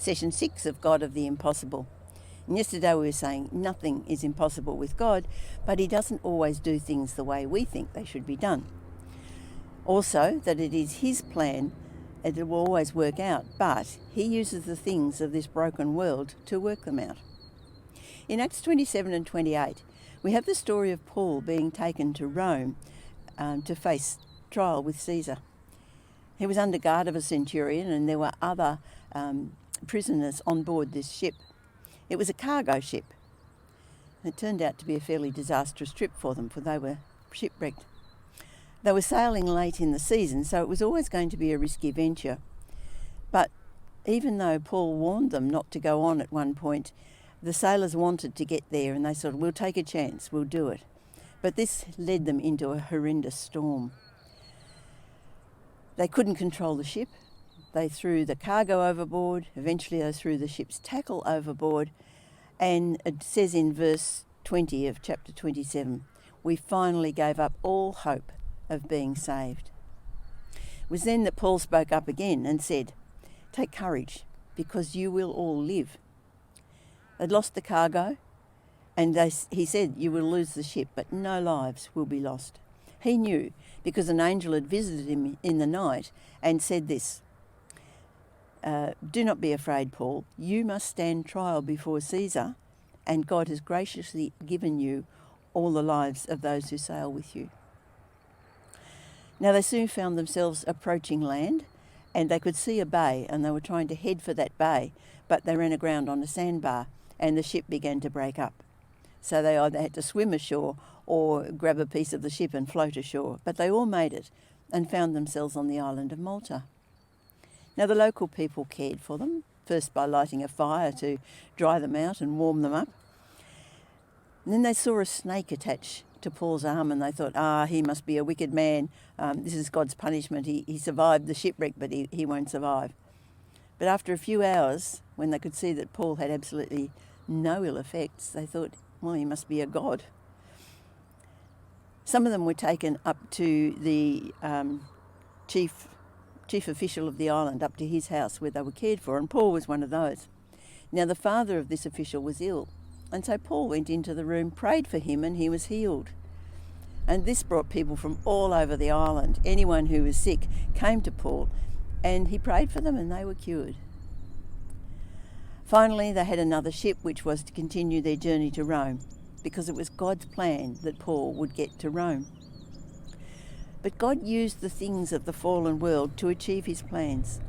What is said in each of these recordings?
session 6 of God of the Impossible. And yesterday we were saying nothing is impossible with God, but he doesn't always do things the way we think they should be done. Also, that it is his plan and it will always work out, but he uses the things of this broken world to work them out. In Acts 27 and 28, we have the story of Paul being taken to Rome to face trial with Caesar. He was under guard of a centurion and there were other prisoners on board this ship. It was a cargo ship. It turned out to be a fairly disastrous trip for them, for they were shipwrecked. They were sailing late in the season, so it was always going to be a risky venture. But even though Paul warned them not to go on at one point, the sailors wanted to get there and they said, we'll take a chance, we'll do it. But this led them into a horrendous storm. They couldn't control the ship. They threw the cargo overboard. Eventually they threw the ship's tackle overboard. And it says in verse 20 of chapter 27, we finally gave up all hope of being saved. It was then that Paul spoke up again and said, take courage, because you will all live. They'd lost the cargo, and he said, you will lose the ship, but no lives will be lost. He knew, because an angel had visited him in the night and said this, do not be afraid, Paul. You must stand trial before Caesar, and God has graciously given you all the lives of those who sail with you. Now they soon found themselves approaching land, and they could see a bay, and they were trying to head for that bay, but they ran aground on a sandbar, and the ship began to break up. So they either had to swim ashore or grab a piece of the ship and float ashore, but they all made it and found themselves on the island of Malta. Now the local people cared for them, first by lighting a fire to dry them out and warm them up. And then they saw a snake attached to Paul's arm and they thought, he must be a wicked man. This is God's punishment. He survived the shipwreck, but he won't survive. But after a few hours, when they could see that Paul had absolutely no ill effects, they thought, well, he must be a god. Some of them were taken up to the chief official of the island, up to his house where they were cared for, and Paul was one of those. Now the father of this official was ill, and so Paul went into the room, prayed for him, and he was healed. And this brought people from all over the island. Anyone who was sick came to Paul, and he prayed for them, and they were cured. Finally, they had another ship which was to continue their journey to Rome, because it was God's plan that Paul would get to Rome. But God used the things of the fallen world to achieve his plans.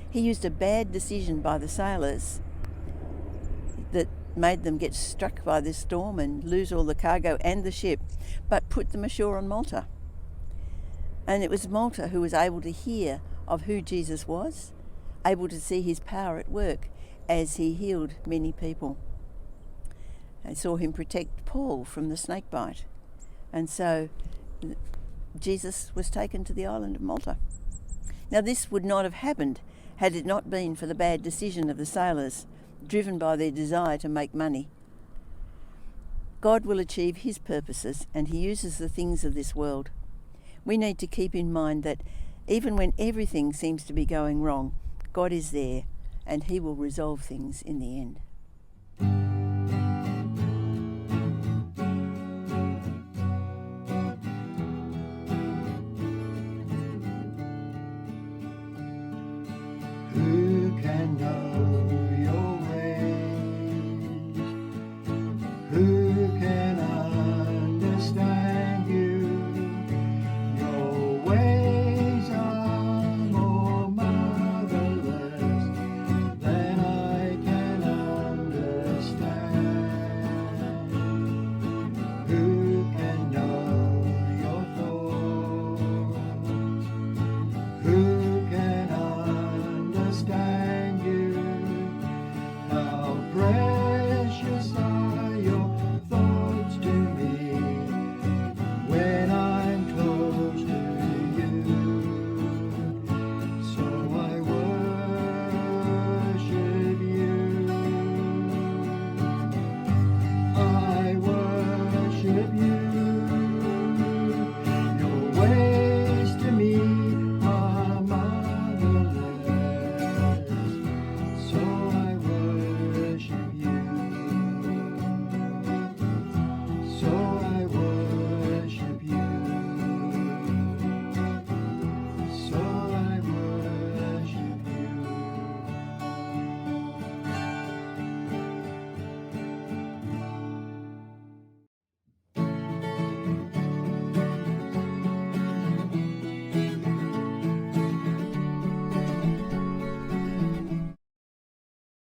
He used a bad decision by the sailors that made them get struck by this storm and lose all the cargo and the ship, but put them ashore on Malta. And it was Malta who was able to hear of who Jesus was, able to see his power at work as he healed many people. They saw him protect Paul from the snake bite. And so Jesus was taken to the island of Malta. Now this would not have happened had it not been for the bad decision of the sailors, driven by their desire to make money. God will achieve his purposes, and he uses the things of this world. We need to keep in mind that even when everything seems to be going wrong, God is there, and he will resolve things in the end.